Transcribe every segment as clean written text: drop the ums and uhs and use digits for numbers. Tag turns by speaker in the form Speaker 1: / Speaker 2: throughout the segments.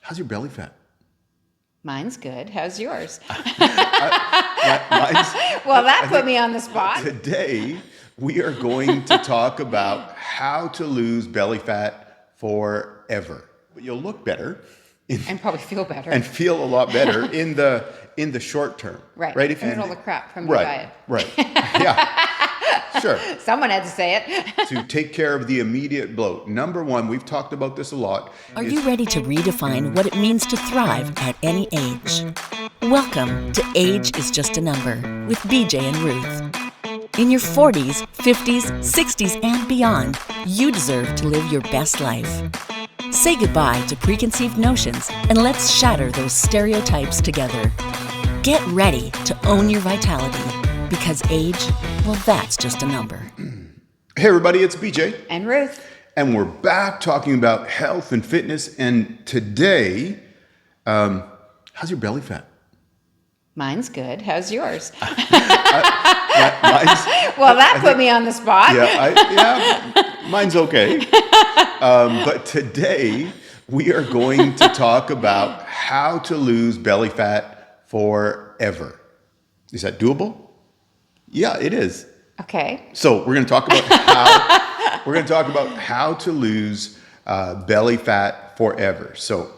Speaker 1: How's your belly fat?
Speaker 2: Mine's good. How's yours?
Speaker 1: Mine's,
Speaker 2: Well, that put me on the spot.
Speaker 1: Today, we are going to talk about how to lose belly fat forever. But you'll look better
Speaker 2: And probably feel better.
Speaker 1: and feel a lot better in the short term.
Speaker 2: Right.
Speaker 1: Right.
Speaker 2: And all the crap from your diet.
Speaker 1: Right. Yeah. Sure.
Speaker 2: Someone had to say it.
Speaker 1: To take care of the immediate bloat. Number one, we've talked about this a lot.
Speaker 3: Are you ready to redefine what it means to thrive at any age? Welcome to Age is Just a Number with BJ and Ruth. In your 40s, 50s, 60s, and beyond, you deserve to live your best life. Say goodbye to preconceived notions and let's shatter those stereotypes together. Get ready to own your vitality because age, well, that's just a number.
Speaker 1: Hey, everybody, it's BJ.
Speaker 2: And Ruth.
Speaker 1: And we're back talking about health and fitness. And today, how's your belly fat?
Speaker 2: Mine's good. How's yours?
Speaker 1: Mine's,
Speaker 2: Well, that put me on the spot.
Speaker 1: Mine's okay. But today, we are going to talk about how to lose belly fat forever. Is that doable? Yeah, it is.
Speaker 2: Okay.
Speaker 1: So we're going to talk about how to lose belly fat forever. So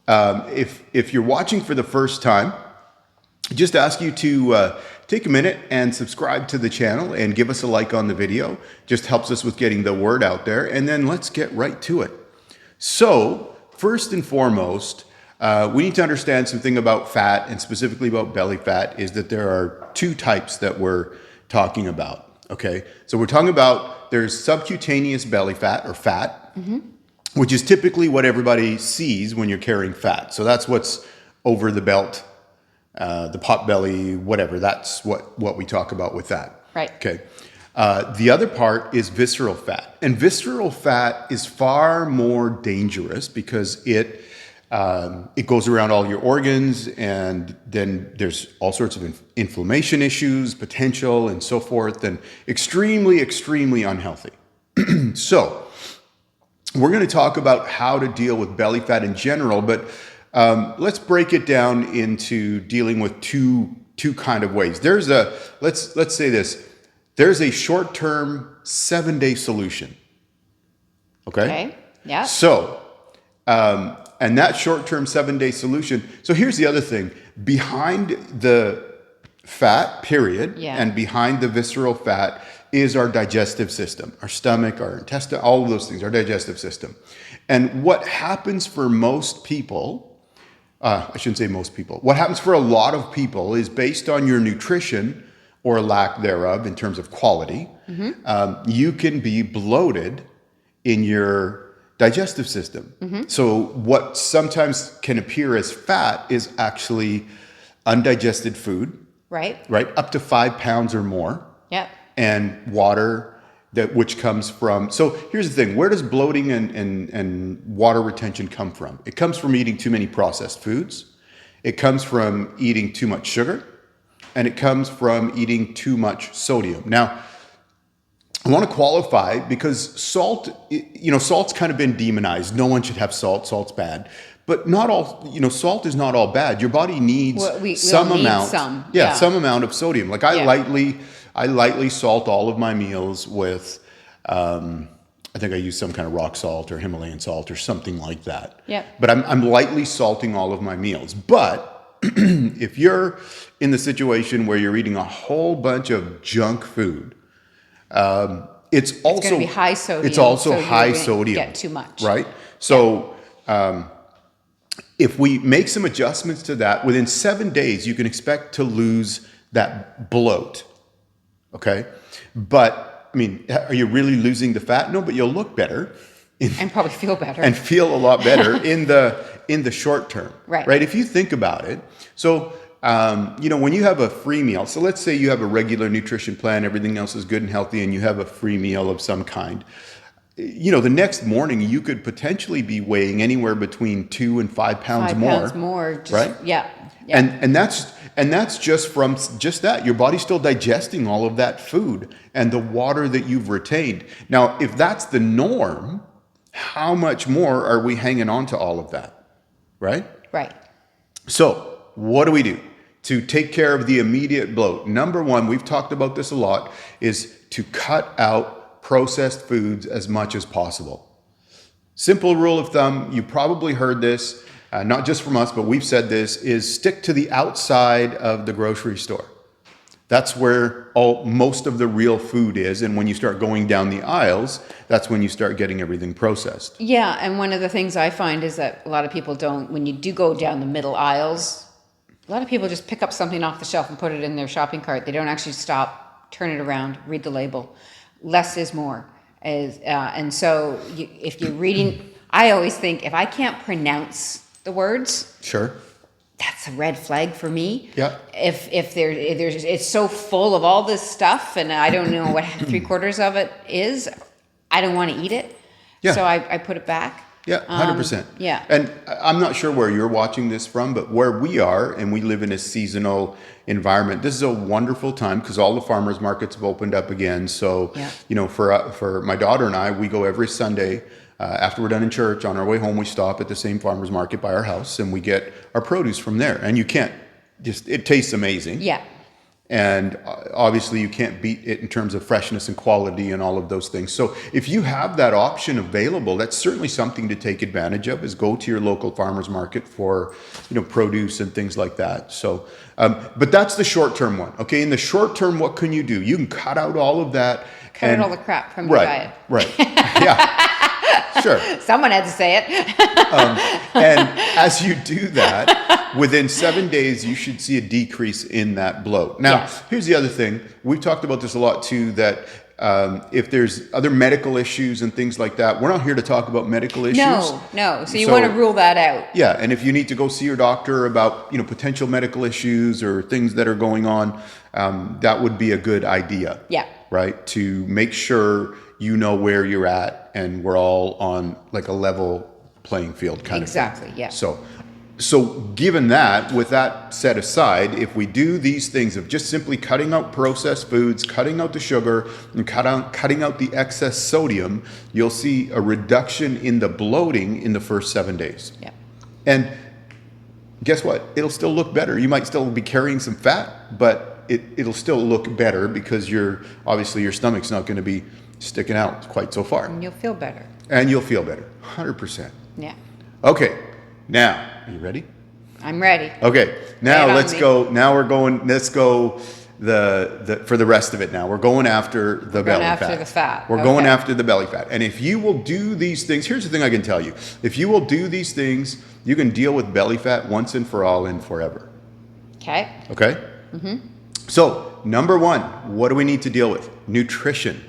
Speaker 1: if you're watching for the first time, just ask you to take a minute and subscribe to the channel and give us a like on the video. Just helps us with getting the word out there. And then let's get right to it. So first and foremost, we need to understand something about fat, and specifically about belly fat, is that there are two types that we're talking about. Okay, so we're talking about there's subcutaneous belly fat or fat, which is typically what everybody sees when you're carrying fat. So that's what's over the belt, the pot belly, whatever. That's what we talk about with that.
Speaker 2: Right.
Speaker 1: Okay. The other part is visceral fat, and visceral fat is far more dangerous because it goes around all your organs, and then there's all sorts of inflammation issues, potential, and so forth, and extremely, extremely unhealthy. So we're going to talk about how to deal with belly fat in general, but let's break it down into dealing with two kind of ways. There's let's say this. There's a short-term 7-day solution. Okay?
Speaker 2: Yeah.
Speaker 1: So, and that short-term 7-day solution. So here's the other thing. Behind the fat, period, and behind the visceral fat is our digestive system, our stomach, our intestine, all of those things, our digestive system. And what happens for most people, I shouldn't say most people, what happens for a lot of people is based on your nutrition or lack thereof in terms of quality. You can be bloated in your digestive system. So what sometimes can appear as fat is actually undigested food.
Speaker 2: Right.
Speaker 1: Up to 5 pounds or more.
Speaker 2: Yep.
Speaker 1: And water which comes from. So here's the thing. Where does bloating and water retention come from? It comes from eating too many processed foods. It comes from eating too much sugar. And it comes from eating too much sodium. Now, I want to qualify because salt's kind of been demonized. No one should have salt. Salt's bad. But not all, salt is not all bad. Your body needs some amount of sodium. Like I lightly salt all of my meals with, I think I use some kind of rock salt or Himalayan salt or something like that.
Speaker 2: Yeah.
Speaker 1: But I'm lightly salting all of my meals. But if you're in the situation where you're eating a whole bunch of junk food, it's also
Speaker 2: going to be high sodium.
Speaker 1: It's also
Speaker 2: so
Speaker 1: high sodium.
Speaker 2: Get too much,
Speaker 1: right? So if we make some adjustments to that, within 7 days you can expect to lose that bloat. Okay, but I mean, are you really losing the fat? No, but you'll look better.
Speaker 2: And probably feel better.
Speaker 1: And feel a lot better in the short term.
Speaker 2: Right.
Speaker 1: If you think about it. So, when you have a free meal, so let's say you have a regular nutrition plan, everything else is good and healthy, and you have a free meal of some kind. The next morning you could potentially be weighing anywhere between 2 and 5 pounds more.
Speaker 2: 5 pounds more. Just,
Speaker 1: right?
Speaker 2: Yeah.
Speaker 1: And that's just from just that. Your body's still digesting all of that food and the water that you've retained. Now, if that's the norm, how much more are we hanging on to all of that? right?
Speaker 2: Right.
Speaker 1: So what do? To take care of the immediate bloat? Number one, we've talked about this a lot, is to cut out processed foods as much as possible. Simple rule of thumb, you probably heard this, not just from us, but we've said this, is stick to the outside of the grocery store. That's where most of the real food is. And when you start going down the aisles, that's when you start getting everything processed.
Speaker 2: Yeah, and one of the things I find is that a lot of people don't, when you do go down the middle aisles, a lot of people just pick up something off the shelf and put it in their shopping cart. They don't actually stop, turn it around, read the label. Less is more. And so if you're reading, I always think if I can't pronounce the words,
Speaker 1: Sure.
Speaker 2: that's a red flag for me.
Speaker 1: Yeah.
Speaker 2: If there's it's so full of all this stuff and I don't know what 3/4 of it is, I don't want to eat it.
Speaker 1: Yeah.
Speaker 2: So I put it back.
Speaker 1: Yeah, 100%.
Speaker 2: Yeah.
Speaker 1: And I'm not sure where you're watching this from, but where we are, and we live in a seasonal environment, this is a wonderful time because all the farmers markets have opened up again. So,
Speaker 2: Yeah.
Speaker 1: For my daughter and I, we go every Sunday. After we're done in church, on our way home, we stop at the same farmers market by our house and we get our produce from there. And you can't it tastes amazing.
Speaker 2: Yeah.
Speaker 1: And obviously you can't beat it in terms of freshness and quality and all of those things. So if you have that option available, that's certainly something to take advantage of, is go to your local farmer's market for, produce and things like that. So, but that's the short-term one. Okay. In the short term, what can you do? You can cut out all of that.
Speaker 2: Cut out all the crap from your diet.
Speaker 1: Right. Yeah. Sure.
Speaker 2: Someone had to say it.
Speaker 1: And as you do that, within 7 days, you should see a decrease in that bloat. Now,
Speaker 2: Yes.
Speaker 1: Here's the other thing. We've talked about this a lot too, that if there's other medical issues and things like that, we're not here to talk about medical issues.
Speaker 2: No. So you want to rule that out.
Speaker 1: Yeah, and if you need to go see your doctor about potential medical issues or things that are going on, that would be a good idea.
Speaker 2: Yeah.
Speaker 1: Right, to make sure you know where you're at and we're all on like a level playing field kind of thing.
Speaker 2: Exactly, yeah.
Speaker 1: So given that, with that set aside, if we do these things of just simply cutting out processed foods, cutting out the sugar, and cutting out the excess sodium, you'll see a reduction in the bloating in the first 7 days.
Speaker 2: Yeah.
Speaker 1: And guess what? It'll still look better. You might still be carrying some fat, but it'll still look better because obviously your stomach's not going to be sticking out quite so far.
Speaker 2: And you'll feel better.
Speaker 1: And you'll feel better, 100%.
Speaker 2: Yeah.
Speaker 1: Okay, now, are you ready?
Speaker 2: I'm ready.
Speaker 1: Okay, now
Speaker 2: Lay it on
Speaker 1: let's
Speaker 2: me.
Speaker 1: go. Now let's go for the rest of it now. We're going after the belly fat.
Speaker 2: after the fat.
Speaker 1: We're going
Speaker 2: Okay.
Speaker 1: after the belly fat. And if you will do these things, here's the thing I can tell you. If you will do these things, you can deal with belly fat once and for all and forever.
Speaker 2: Okay.
Speaker 1: Okay? Mm-hmm. So, number one, what do we need to deal with? Nutrition.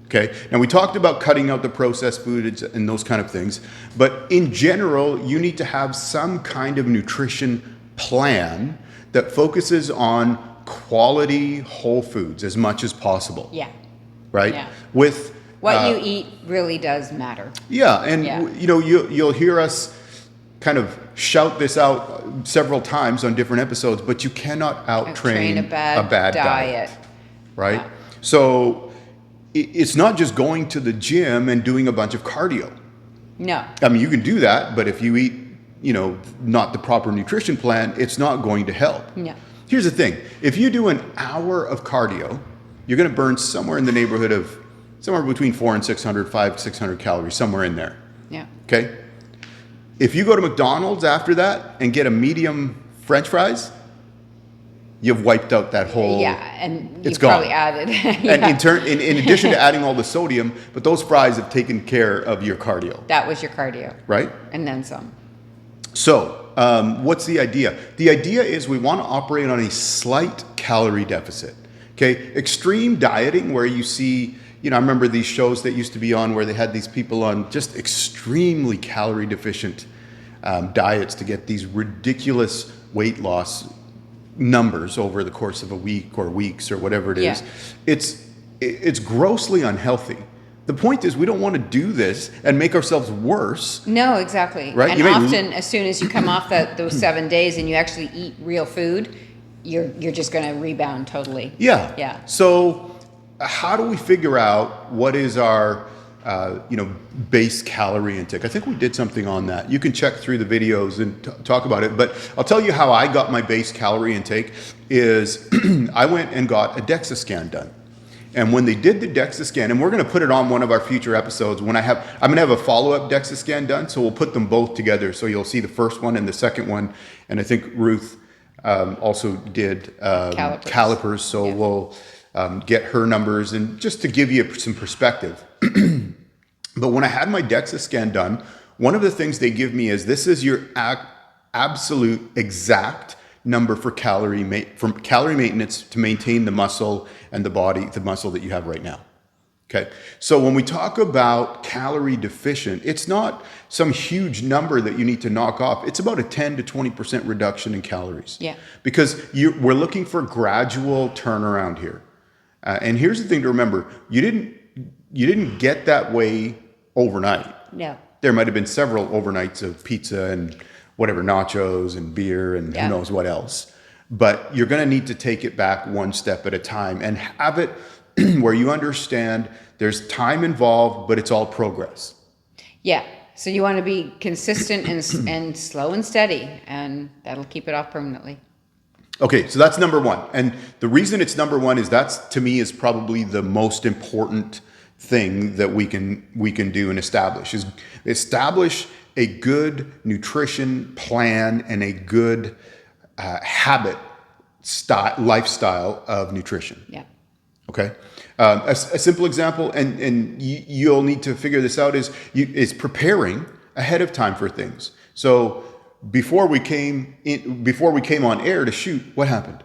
Speaker 1: Okay? Now, we talked about cutting out the processed foods and those kind of things, but in general, you need to have some kind of nutrition plan that focuses on quality whole foods as much as possible.
Speaker 2: Yeah.
Speaker 1: Right?
Speaker 2: Yeah.
Speaker 1: With
Speaker 2: What you eat really does matter.
Speaker 1: yeah, and
Speaker 2: Yeah.
Speaker 1: you'll hear us kind of shout this out several times on different episodes, but you cannot out-train
Speaker 2: a bad diet.
Speaker 1: right?
Speaker 2: Yeah.
Speaker 1: So it's not just going to the gym and doing a bunch of cardio.
Speaker 2: No.
Speaker 1: I mean, you can do that, but if you eat, not the proper nutrition plan, it's not going to help.
Speaker 2: No.
Speaker 1: Here's the thing. If you do an hour of cardio, you're going to burn somewhere in the neighborhood of somewhere between 400 and 600 calories, somewhere in there.
Speaker 2: Yeah.
Speaker 1: Okay? If you go to McDonald's after that and get a medium French fries, you've wiped out that whole.
Speaker 2: Yeah, and
Speaker 1: it's
Speaker 2: you probably
Speaker 1: gone.
Speaker 2: added.
Speaker 1: And in addition to adding all the sodium, but those fries have taken care of your cardio,
Speaker 2: That was your cardio.
Speaker 1: right?
Speaker 2: And then some.
Speaker 1: So, what's the idea? The idea is we want to operate on a slight calorie deficit. Okay, extreme dieting where you see, I remember these shows that used to be on where they had these people on just extremely calorie deficient diets to get these ridiculous weight loss numbers over the course of a week or weeks or whatever it is.
Speaker 2: Yeah.
Speaker 1: It's grossly unhealthy. The point is we don't want to do this and make ourselves worse.
Speaker 2: No, exactly.
Speaker 1: Right?
Speaker 2: And
Speaker 1: You may-
Speaker 2: often, as soon as you come off those 7 days and you actually eat real food, you're just going to rebound totally.
Speaker 1: Yeah.
Speaker 2: Yeah.
Speaker 1: So how do we figure out what is our base calorie intake. I think we did something on that. You can check through the videos and talk about it. But I'll tell you how I got my base calorie intake is I went and got a DEXA scan done. And when they did the DEXA scan, and we're going to put it on one of our future episodes, I'm going to have a follow-up DEXA scan done, so we'll put them both together. So you'll see the first one and the second one. And I think Ruth also did calipers. So
Speaker 2: Yeah.
Speaker 1: we'll get her numbers and just to give you some perspective. But when I had my DEXA scan done, one of the things they give me is this is your absolute exact number for calorie maintenance to maintain the muscle and the muscle that you have right now. Okay. So when we talk about calorie deficient, it's not some huge number that you need to knock off. It's about a 10 to 20% reduction in calories.
Speaker 2: Yeah.
Speaker 1: Because we're looking for gradual turnaround here. And here's the thing to remember. You didn't get that way overnight.
Speaker 2: No.
Speaker 1: There might have been several overnights of pizza and whatever, nachos and beer and who knows what else. But you're going to need to take it back one step at a time and have it where you understand there's time involved, but it's all progress.
Speaker 2: Yeah. So you want to be consistent and slow and steady, and that'll keep it off permanently.
Speaker 1: Okay, so that's number one. And the reason it's number one is to me is probably the most important thing that we can do and establish a good nutrition plan and a good lifestyle of nutrition.
Speaker 2: Yeah.
Speaker 1: Okay. A simple example, and you'll need to figure this out, is preparing ahead of time for things. So before we came on air to shoot, what happened?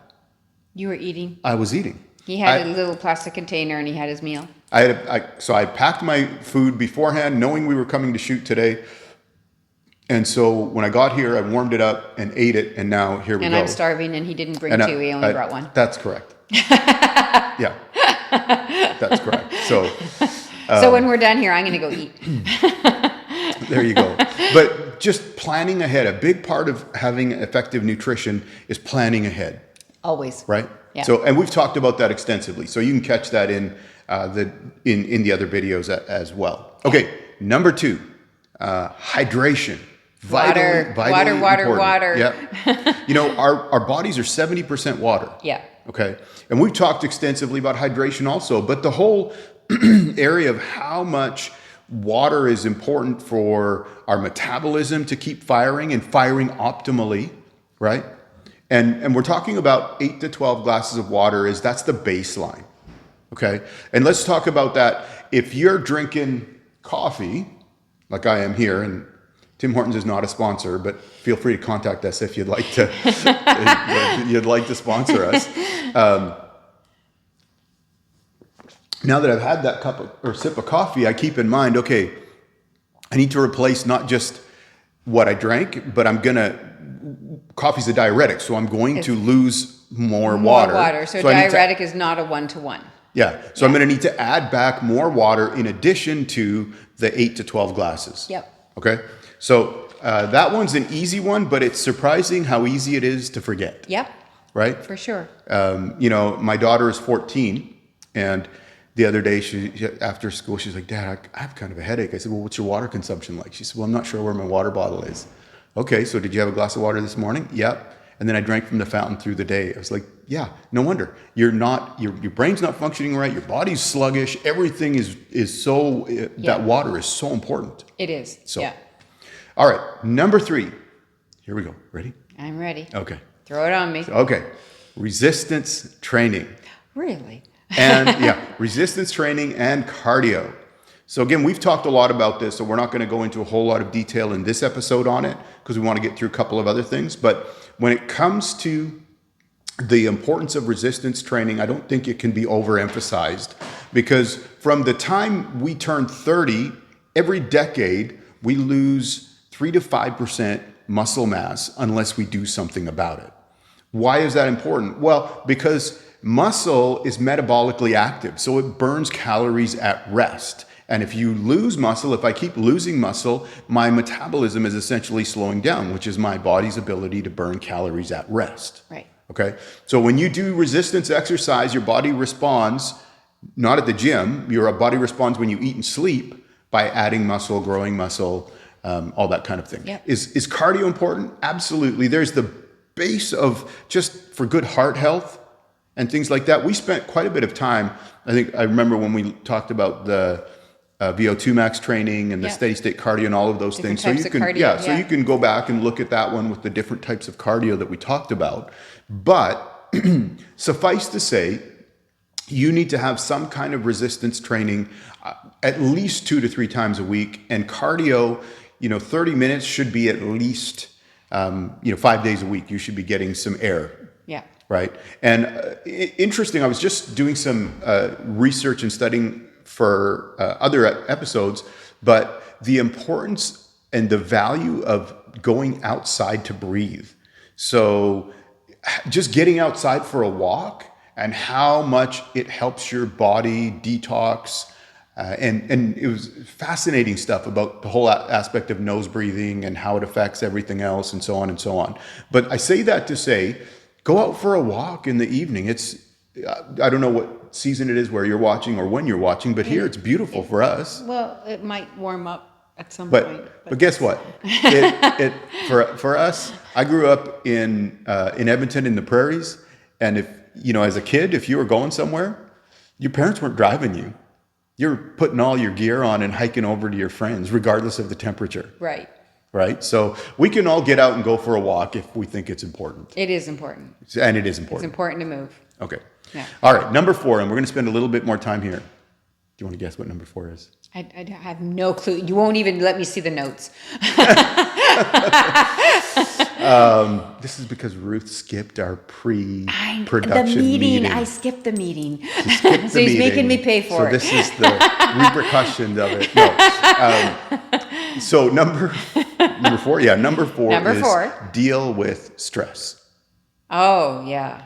Speaker 2: You were eating.
Speaker 1: I was eating.
Speaker 2: He had a little plastic container and he had his meal.
Speaker 1: So I packed my food beforehand, knowing we were coming to shoot today. And so when I got here, I warmed it up and ate it, and now here we go.
Speaker 2: And I'm starving, and he didn't bring two. He only brought one.
Speaker 1: That's correct. Yeah, that's correct. So
Speaker 2: when we're done here, I'm going to go eat.
Speaker 1: there you go. But just planning ahead. A big part of having effective nutrition is planning ahead.
Speaker 2: Always.
Speaker 1: Right?
Speaker 2: Yeah.
Speaker 1: So, and we've talked about that extensively. So you can catch that in the other videos as well. Okay, number 2, hydration.
Speaker 2: Water.
Speaker 1: Yeah. Our bodies are 70% water.
Speaker 2: Yeah.
Speaker 1: Okay. And we've talked extensively about hydration also, but the whole area of how much water is important for our metabolism to keep firing and firing optimally, right? And we're talking about 8 to 12 glasses of water that's the baseline. Okay. And let's talk about that. If you're drinking coffee, like I am here, and Tim Hortons is not a sponsor, but feel free to contact us if you'd like to sponsor us. Now that I've had that cup or sip of coffee, I keep in mind, okay, I need to replace not just what I drank, but coffee's a diuretic, so I'm going to lose more water.
Speaker 2: So diuretic is not a 1-to-1.
Speaker 1: Yeah. So I'm going to need to add back more water in addition to the 8 to 12 glasses.
Speaker 2: Yep.
Speaker 1: Okay. So that one's an easy one, but it's surprising how easy it is to forget.
Speaker 2: Yep.
Speaker 1: Right?
Speaker 2: For sure.
Speaker 1: My daughter is 14, and the other day she after school, she's like, Dad, I have kind of a headache. I said, well, what's your water consumption like? She said, well, I'm not sure where my water bottle is. Okay, so did you have a glass of water this morning? Yep. And then I drank from the fountain through the day. I was like, yeah, no wonder. Your brain's not functioning right. Your body's sluggish. Everything is so, that water is so important.
Speaker 2: It is.
Speaker 1: So,
Speaker 2: yeah.
Speaker 1: All right, number 3. Here we go. Ready?
Speaker 2: I'm ready.
Speaker 1: Okay.
Speaker 2: Throw it on me.
Speaker 1: Okay. Resistance training.
Speaker 2: Really?
Speaker 1: And resistance training and cardio. So again, we've talked a lot about this, so we're not going to go into a whole lot of detail in this episode on it because we want to get through a couple of other things. But when it comes to the importance of resistance training, I don't think it can be overemphasized, because from the time we turn 30, every decade, we lose 3 to 5% muscle mass unless we do something about it. Why is that important? Well, because muscle is metabolically active, so it burns calories at rest. And if you lose muscle, if I keep losing muscle, my metabolism is essentially slowing down, which is my body's ability to burn calories at rest.
Speaker 2: Right.
Speaker 1: Okay. So when you do resistance exercise, your body responds, not at the gym, your body responds when you eat and sleep, by adding muscle, growing muscle, all that kind of thing.
Speaker 2: Yep.
Speaker 1: Is cardio important? Absolutely. There's the base of just for good heart health and things like that. We spent quite a bit of time. I remember when we talked about the VO2 max training and the
Speaker 2: Yep.
Speaker 1: steady state cardio and all of those
Speaker 2: Different
Speaker 1: things. So
Speaker 2: types
Speaker 1: you
Speaker 2: of
Speaker 1: can,
Speaker 2: cardio,
Speaker 1: so
Speaker 2: yeah.
Speaker 1: you can go back and look at that one with the different types of cardio that we talked about. But suffice to say, you need to have some kind of resistance training at least 2 to 3 times a week. And cardio, 30 minutes should be at least, 5 days a week. You should be getting some air.
Speaker 2: Yeah.
Speaker 1: Right. And interesting, I was just doing some research and studying for other episodes, but the importance and the value of going outside to breathe. So just getting outside for a walk and how much it helps your body detox. And it was fascinating stuff about the whole aspect of nose breathing and how it affects everything else and so on and so on. But I say that to say, go out for a walk in the evening. I don't know what season it is where you're watching or when you're watching, but here it's beautiful for us.
Speaker 2: Well, it might warm up at some point.
Speaker 1: But guess what? For us, I grew up in Edmonton in the prairies, and if as a kid, if you were going somewhere, your parents weren't driving you. You're putting all your gear on and hiking over to your friends, regardless of the temperature.
Speaker 2: Right.
Speaker 1: Right. So we can all get out and go for a walk if we think it's important.
Speaker 2: It is important.
Speaker 1: And it is
Speaker 2: It's
Speaker 1: important.
Speaker 2: important to move.
Speaker 1: Okay.
Speaker 2: Yeah.
Speaker 1: All right. Number 4, and we're going to spend a little bit more time here. Do you want to guess what number 4 is?
Speaker 2: I have no clue. You won't even let me see the notes.
Speaker 1: This is because Ruth skipped our
Speaker 2: The
Speaker 1: pre-production
Speaker 2: meeting. I skipped the meeting.
Speaker 1: Skipped
Speaker 2: So
Speaker 1: the
Speaker 2: he's making me
Speaker 1: meeting.
Speaker 2: pay for
Speaker 1: So
Speaker 2: it.
Speaker 1: this is the repercussion of it. No. So number 4. Yeah, number 4
Speaker 2: Number
Speaker 1: is
Speaker 2: 4.
Speaker 1: deal with stress.
Speaker 2: Oh, yeah.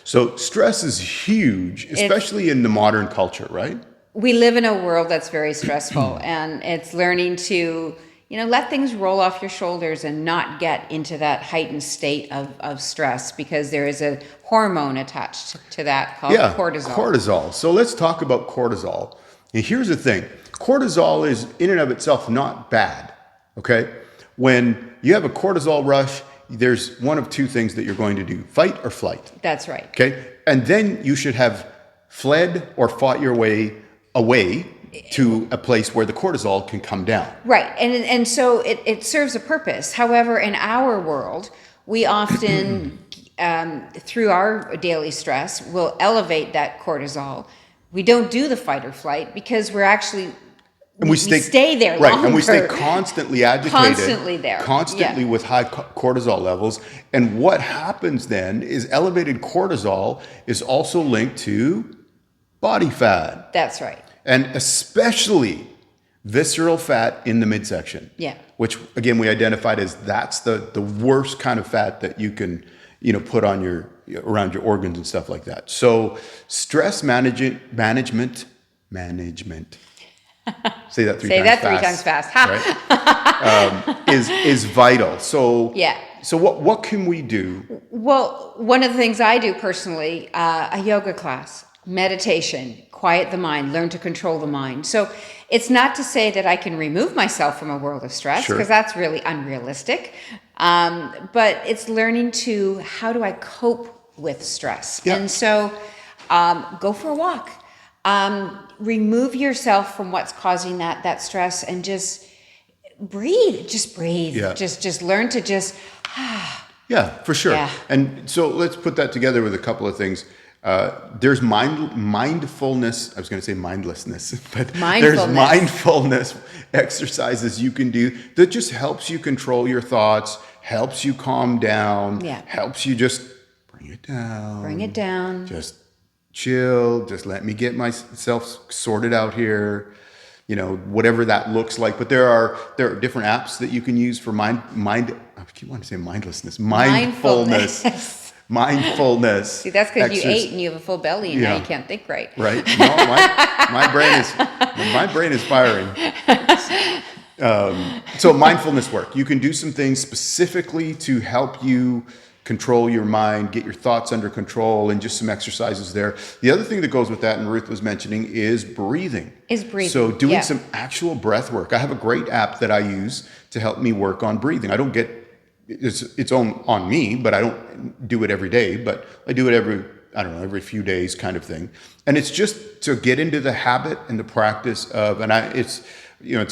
Speaker 1: So stress is huge, especially in the modern culture, right?
Speaker 2: We live in a world that's very stressful, and it's learning to, let things roll off your shoulders and not get into that heightened state of stress, because there is a hormone attached to that called cortisol.
Speaker 1: Cortisol. So let's talk about cortisol. And here's the thing. Cortisol is in and of itself not bad, okay? When you have a cortisol rush, there's one of 2 things that you're going to do, fight or flight,
Speaker 2: That's right.
Speaker 1: okay? And then you should have fled or fought your way away to a place where the cortisol can come down.
Speaker 2: Right. And so it serves a purpose. However, in our world, we often, through our daily stress, will elevate that cortisol. We don't do the fight or flight because we're actually,
Speaker 1: And
Speaker 2: we stay there
Speaker 1: right,
Speaker 2: longer.
Speaker 1: and we stay constantly agitated.
Speaker 2: Constantly there,
Speaker 1: Constantly
Speaker 2: yeah.
Speaker 1: with high cortisol levels. And what happens then is elevated cortisol is also linked to body fat.
Speaker 2: That's right.
Speaker 1: And especially visceral fat in the midsection.
Speaker 2: Yeah.
Speaker 1: Which again we identified as that's the worst kind of fat that you can put on around your organs and stuff like that. So stress management. Say that 3
Speaker 2: Say
Speaker 1: times
Speaker 2: that
Speaker 1: fast.
Speaker 2: 3 times fast. Ha!
Speaker 1: Right? Is vital. So
Speaker 2: Yeah.
Speaker 1: So what can we do?
Speaker 2: Well, one of the things I do personally, a yoga class, meditation, quiet the mind, learn to control the mind. So it's not to say that I can remove myself from a world of stress,
Speaker 1: Sure.
Speaker 2: because that's really unrealistic. But it's learning to, how do I cope with stress?
Speaker 1: Yeah.
Speaker 2: And so go for a walk. Remove yourself from what's causing that stress and just breathe. Just breathe.
Speaker 1: Yeah.
Speaker 2: Just learn to just...
Speaker 1: Yeah, for sure.
Speaker 2: Yeah.
Speaker 1: And so let's put that together with a couple of things. There's mindfulness. I was going to say mindlessness, but there's
Speaker 2: Mindfulness.
Speaker 1: mindfulness exercises you can do that just helps you control your thoughts, helps you calm down,
Speaker 2: Yeah.
Speaker 1: helps you just bring it down.
Speaker 2: Bring it down.
Speaker 1: Just chill. Just let me get myself sorted out here. Whatever that looks like. But there are different apps that you can use for mind. I keep wanting to say mindlessness. Mindfulness. Mindfulness.
Speaker 2: See, that's because you
Speaker 1: exercise.
Speaker 2: ate and you have a full belly and now
Speaker 1: Yeah.
Speaker 2: you can't think right.
Speaker 1: Right? No, my brain is firing. So mindfulness work. You can do some things specifically to help you control your mind, get your thoughts under control, and just some exercises there. The other thing that goes with that, and Ruth was mentioning, is breathing. So doing
Speaker 2: yeah.
Speaker 1: some actual breath work. I have a great app that I use to help me work on breathing. I don't get it's on me, but I don't do it every day, but I do it every few days kind of thing. And it's just to get into the habit and the practice of, it's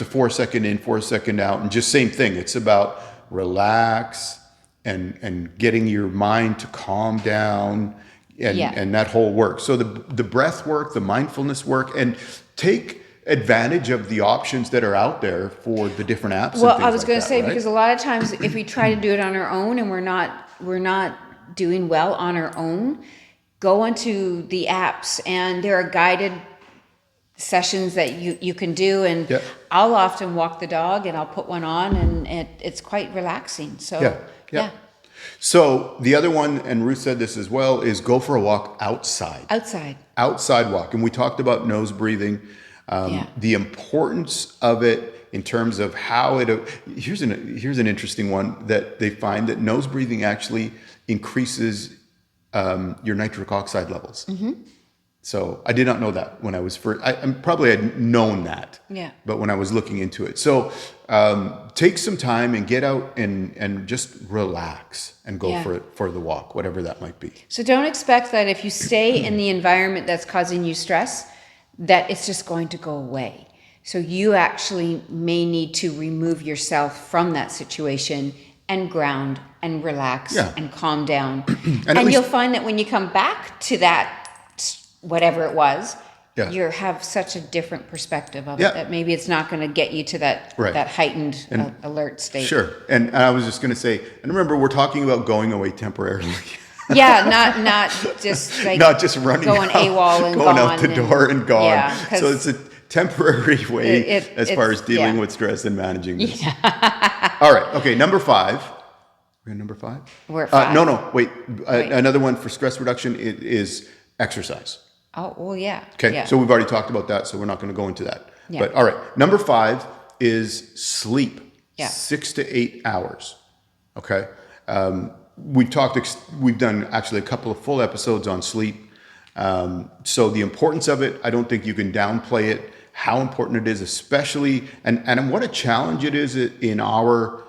Speaker 1: a 4 second in, 4 second out, and just same thing. It's about relax and getting your mind to calm down and that whole work. So the breath work, the mindfulness work, and take advantage of the options that are out there for the different apps.
Speaker 2: Well,
Speaker 1: and things
Speaker 2: I was
Speaker 1: like
Speaker 2: going
Speaker 1: that,
Speaker 2: to say,
Speaker 1: right?
Speaker 2: because a lot of times if we try to do it on our own and we're not doing well on our own, go onto the apps and there are guided sessions that you can do. And
Speaker 1: Yeah.
Speaker 2: I'll often walk the dog and I'll put one on and it's quite relaxing. So,
Speaker 1: Yeah. So the other one, and Ruth said this as well, is go for a walk outside. Outside walk. And we talked about nose breathing, the importance of it in terms of how here's an interesting one that they find that nose breathing actually increases your nitric oxide levels. Mm-hmm. So I did not know that when I was first. I probably had known that, but when I was looking into it. So take some time and get out and just relax and go for the walk, whatever that might be.
Speaker 2: So don't expect that if you stay in the environment that's causing you stress, that it's just going to go away. So you actually may need to remove yourself from that situation and ground and relax and calm down. and you'll find that when you come back to that, whatever it was, you have such a different perspective of it that maybe it's not going to get you to that that heightened alert state.
Speaker 1: Sure. And I was just going to say, and remember, we're talking about going away temporarily.
Speaker 2: not just like
Speaker 1: not just running
Speaker 2: going
Speaker 1: out,
Speaker 2: AWOL and
Speaker 1: going
Speaker 2: gone
Speaker 1: out the door and gone.
Speaker 2: Yeah,
Speaker 1: so it's a temporary way as far as dealing
Speaker 2: yeah.
Speaker 1: with stress and managing this. All right. Okay. Number 5. We're at number 5?
Speaker 2: We're at 5.
Speaker 1: No. Wait. Another one for stress reduction is exercise.
Speaker 2: Oh, well, yeah.
Speaker 1: Okay.
Speaker 2: Yeah.
Speaker 1: So we've already talked about that, so we're not going to go into that.
Speaker 2: Yeah.
Speaker 1: But all right. Number 5 is sleep.
Speaker 2: Yeah.
Speaker 1: 6 to 8 hours. Okay. We've done actually a couple of full episodes on sleep. So the importance of it, I don't think you can downplay it, how important it is, especially, and what a challenge it is in our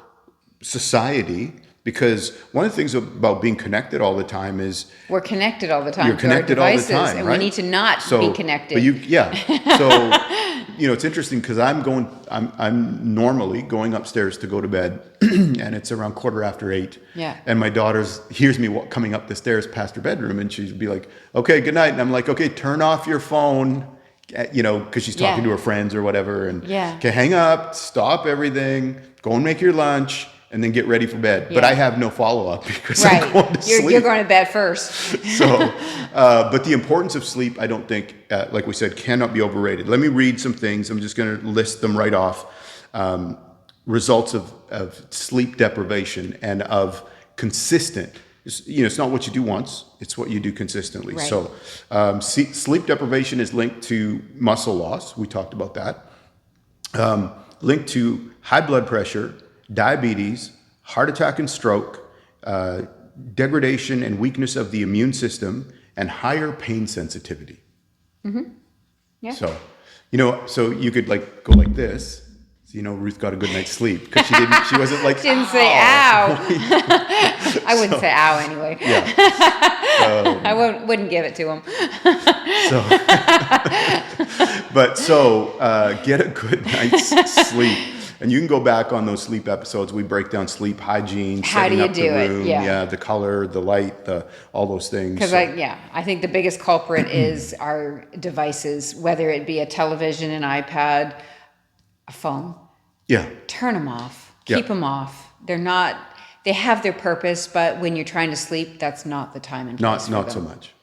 Speaker 1: society, because one of the things about being connected all the time is
Speaker 2: we're connected all the time.
Speaker 1: You're connected
Speaker 2: to our
Speaker 1: all the
Speaker 2: devices,
Speaker 1: time,
Speaker 2: and
Speaker 1: right?
Speaker 2: we need to not be connected.
Speaker 1: But so it's interesting because I'm normally going upstairs to go to bed, and it's around 8:15.
Speaker 2: Yeah.
Speaker 1: And my daughter hears me coming up the stairs past her bedroom, and she'd be like, "Okay, good night." And I'm like, "Okay, turn off your phone," because she's talking to her friends or whatever, and okay, hang up, stop everything, go and make your lunch, and then get ready for bed. But I have no follow-up because I'm going to sleep.
Speaker 2: You're going to bed first.
Speaker 1: So, but the importance of sleep, I don't think, like we said, cannot be overrated. Let me read some things. I'm just going to list them right off. Results of sleep deprivation and of consistent. It's not what you do once, it's what you do consistently.
Speaker 2: Right.
Speaker 1: So sleep deprivation is linked to muscle loss. We talked about that. Linked to high blood pressure, diabetes, heart attack and stroke, degradation and weakness of the immune system, and higher pain sensitivity.
Speaker 2: Mm-hmm. Yeah.
Speaker 1: So, so you could go like this. So, Ruth got a good night's sleep because she wasn't like,
Speaker 2: didn't say ow. I wouldn't say ow anyway.
Speaker 1: Yeah.
Speaker 2: I wouldn't give it to him.
Speaker 1: Get a good night's sleep. And you can go back on those sleep episodes. We break down sleep hygiene, setting up the room, the color, the light, all those things.
Speaker 2: Because I think the biggest culprit is our devices, whether it be a television, an iPad, a phone.
Speaker 1: Yeah.
Speaker 2: Turn them off. Keep them off. They have their purpose, but when you're trying to sleep, that's not the time and place for
Speaker 1: Not
Speaker 2: them.
Speaker 1: so much.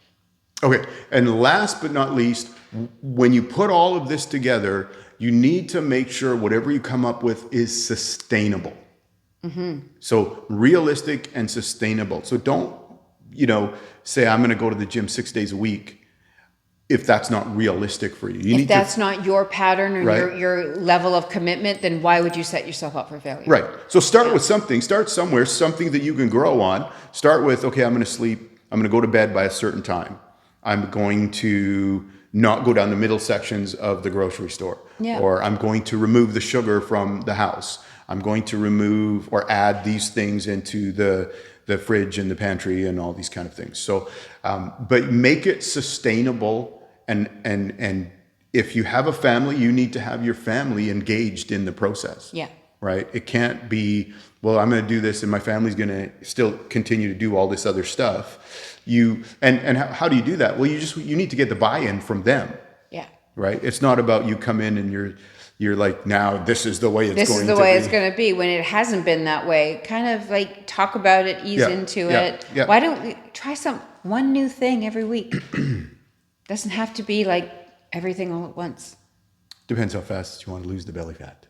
Speaker 1: Okay. And last but not least, when you put all of this together, you need to make sure whatever you come up with is sustainable. Mm-hmm. So realistic and sustainable. So don't, say I'm going to go to the gym 6 days a week. if that's not realistic for you.
Speaker 2: If that's not your pattern or
Speaker 1: Right.
Speaker 2: your level of commitment, then why would you set yourself up for failure?
Speaker 1: Right. So start with something. Start somewhere, something that you can grow on. Start with, okay, I'm going to sleep. I'm going to go to bed by a certain time. I'm going to not go down the middle sections of the grocery store.
Speaker 2: Yeah.
Speaker 1: Or I'm going to remove the sugar from the house. I'm going to remove or add these things into the fridge and the pantry and all these kind of things. So, but make it sustainable. And if you have a family, you need to have your family engaged in the process.
Speaker 2: Yeah.
Speaker 1: Right? It can't be, well, I'm going to do this and my family's going to still continue to do all this other stuff. And how do you do that? Well, you need to get the buy-in from them.
Speaker 2: Yeah.
Speaker 1: Right? It's not about you come in and you're like, now this is the way it's
Speaker 2: This
Speaker 1: going
Speaker 2: is
Speaker 1: to
Speaker 2: the
Speaker 1: be.
Speaker 2: way it's going to be when it hasn't been that way. Kind of like talk about it, ease
Speaker 1: Yeah,
Speaker 2: into
Speaker 1: yeah,
Speaker 2: it.
Speaker 1: yeah.
Speaker 2: Why don't we try one new thing every week? Doesn't have to be like everything all at once.
Speaker 1: Depends how fast you want to lose the belly fat.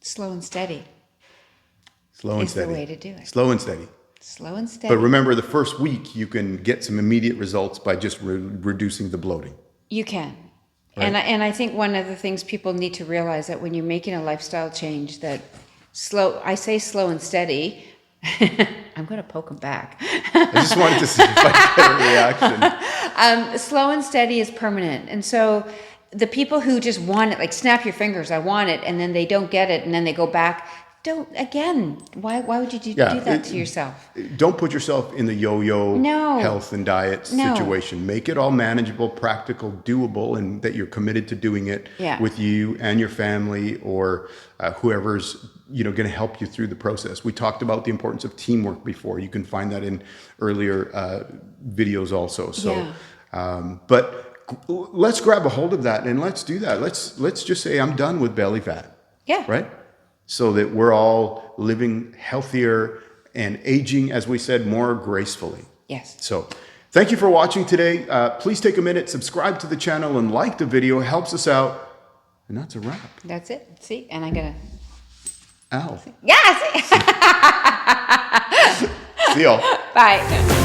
Speaker 2: Slow and steady.
Speaker 1: Slow and
Speaker 2: Is the
Speaker 1: steady.
Speaker 2: way to do it.
Speaker 1: Slow and steady.
Speaker 2: Slow and steady.
Speaker 1: But remember, the first week you can get some immediate results by just reducing the bloating.
Speaker 2: You can.
Speaker 1: Right.
Speaker 2: And I think one of the things people need to realize that when you're making a lifestyle change that I say slow and steady. I'm going to poke them back.
Speaker 1: I just wanted to see if I get a reaction.
Speaker 2: Slow and steady is permanent. And so the people who just want it, like snap your fingers, I want it, and then they don't get it, and then they go back. Why would you do that to yourself?
Speaker 1: Don't put yourself in the yo-yo
Speaker 2: No.
Speaker 1: health and diet
Speaker 2: No.
Speaker 1: situation. Make it all manageable, practical, doable, and that you're committed to doing it
Speaker 2: Yeah.
Speaker 1: with you and your family or whoever's going to help you through the process. We talked about the importance of teamwork before. You can find that in earlier videos also. So,
Speaker 2: Yeah.
Speaker 1: but let's grab a hold of that and let's do that. Let's just say I'm done with belly fat.
Speaker 2: Yeah.
Speaker 1: Right? So that we're all living healthier and aging, as we said, more gracefully.
Speaker 2: Yes.
Speaker 1: So thank you for watching today. Please take a minute, subscribe to the channel and like the video. It helps us out. And that's a wrap.
Speaker 2: That's it. See? And I'm going to...
Speaker 1: Ow.
Speaker 2: Yeah, see?
Speaker 1: See y'all.
Speaker 2: Bye.